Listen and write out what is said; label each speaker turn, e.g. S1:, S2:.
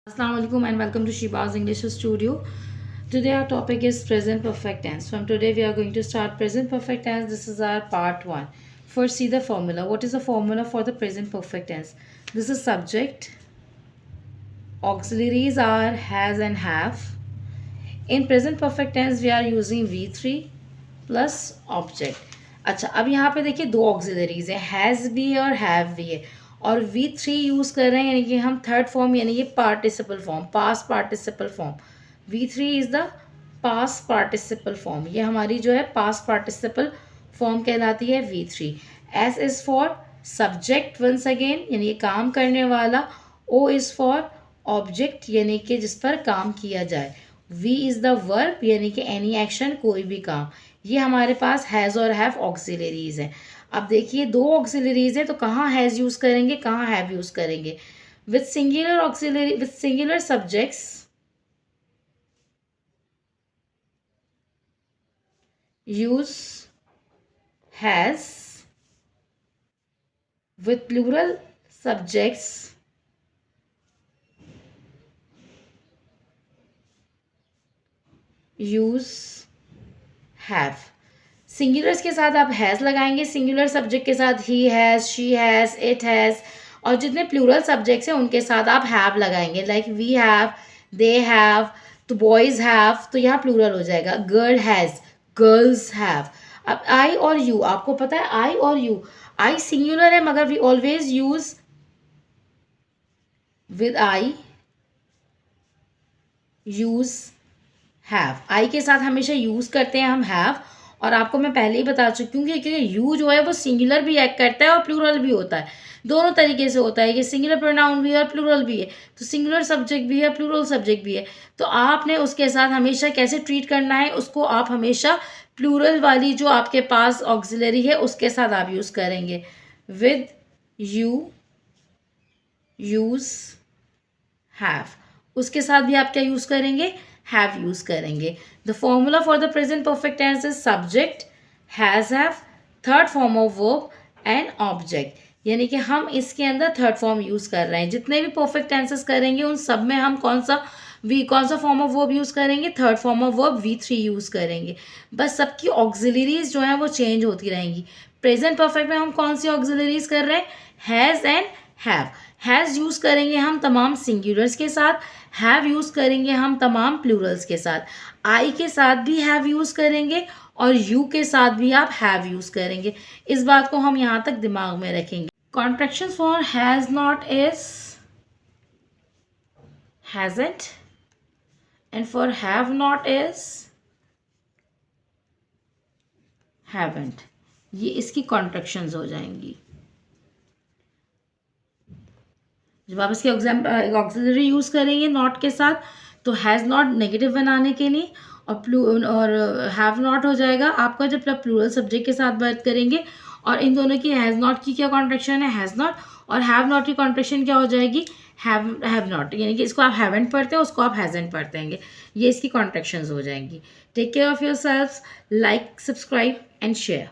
S1: Assalamu alaikum and welcome to Shiba's English Studio. Today our topic is present perfect tense. From today we are going to start present perfect tense. This is our part 1. First see the formula. What is the formula for the present perfect tense? This is subject. Auxiliaries are has and have. In present perfect tense we are using V3 plus object. अच्छा, अब यहाँ पे देखिए दो auxiliaries है, has भी है और हैव भी है, और V3 यूज़ कर रहे हैं, यानी कि हम थर्ड फॉर्म यानी कि participle form, past participle form. V3 is the past participle form. ये हमारी जो है पास्ट पार्टिसिपल फॉर्म कहलाती है V3. S is for subject once again, यानी कि काम करने वाला. O इज़ फॉर ऑब्जेक्ट, यानी कि जिस पर काम किया जाए. V इज़ द वर्ब, यानी कि एनी एक्शन, कोई भी काम. ये हमारे पास हैज़ और हैव ऑक्सिलरीज हैं. अब देखिए दो ऑक्सिलरीज हैं, तो कहाँ हैज़ यूज़ करेंगे, कहाँ हैव यूज़ करेंगे. With singular auxiliary, with singular subjects use has, with plural subjects use have. Singulars के साथ आप हैज़ लगाएंगे, सिंगुलर सब्जेक्ट के साथ he has, she has, it has, और जितने प्लूरल सब्जेक्ट्स हैं उनके साथ आप हैव लगाएंगे. Like we have, they have, तो बॉयज़ हैव, तो यहाँ प्लूरल हो जाएगा. Girl has, girls have. अब आई और यू, आपको पता है आई और यू, आई सिंगुलर है मगर we always use with I, use have. I के साथ हमेशा यूज़ करते हैं हम हैव, और आपको मैं पहले ही बता चुकी हूँ कि क्योंकि यू जो है वो सिंगुलर भी एक्ट करता है और प्लूरल भी होता है. दोनों तरीके से होता है कि सिंगुलर प्रोनाउन भी है और प्लूरल भी है. तो सिंगुलर सब्जेक्ट भी है, प्लूरल सब्जेक्ट भी है. तो आपने उसके साथ हमेशा कैसे ट्रीट करना है, उसको आप हमेशा प्लूरल वाली जो आपके पास ऑक्सिलरी है उसके साथ आप यूज़ करेंगे. विद यू, यूज़ हैव, उसके साथ भी आप क्या यूज़ करेंगे, हैव यूज़ करेंगे. The formula for the present perfect tense is subject, has have, third form of verb and object. यानी कि हम इसके अंदर थर्ड फॉर्म यूज़ कर रहे हैं. जितने भी परफेक्ट टेंसेस करेंगे उन सब में हम कौन सा फॉर्म ऑफ वर्ब यूज़ करेंगे, third form of verb V3 use करेंगे. बस सबकी ऑक्सिलरीज जो हैं वो चेंज होती रहेंगी. प्रेजेंट परफेक्ट में हम कौन सी ऑक्सिलरीज कर रहे हैं, has and have. Has use करेंगे हम तमाम सिंगुलर्स के साथ, हैव यूज़ करेंगे हम तमाम प्लूरल्स के साथ. आई के साथ भी हैव यूज़ करेंगे और यू के साथ भी आप हैव यूज़ करेंगे. इस बात को हम यहाँ तक दिमाग में रखेंगे. Contractions for has not is hasn't, and for have not is haven't. ये इसकी कॉन्ट्रैक्शंस हो जाएंगी. जब आप इसके ऑक्सिलरी यूज़ करेंगे नॉट के साथ, तो हैज़ नॉट नेगेटिव बनाने के लिए, और हैव नॉट हो जाएगा आपका जब आप प्लूरल सब्जेक्ट के साथ बात करेंगे. और इन दोनों की हैज़ नॉट की क्या कॉन्ट्रैक्शन है, हैज़ नॉट, और हैव नॉट की कॉन्ट्रैक्शन क्या हो जाएगी, हैव नॉट. यानी कि इसको आप हैवेंट पढ़ते हैं, उसको आप हैजेंट पढ़ते हैं. ये इसकी कॉन्ट्रैक्शंस हो जाएंगी. Take care of yourself, like, subscribe and share.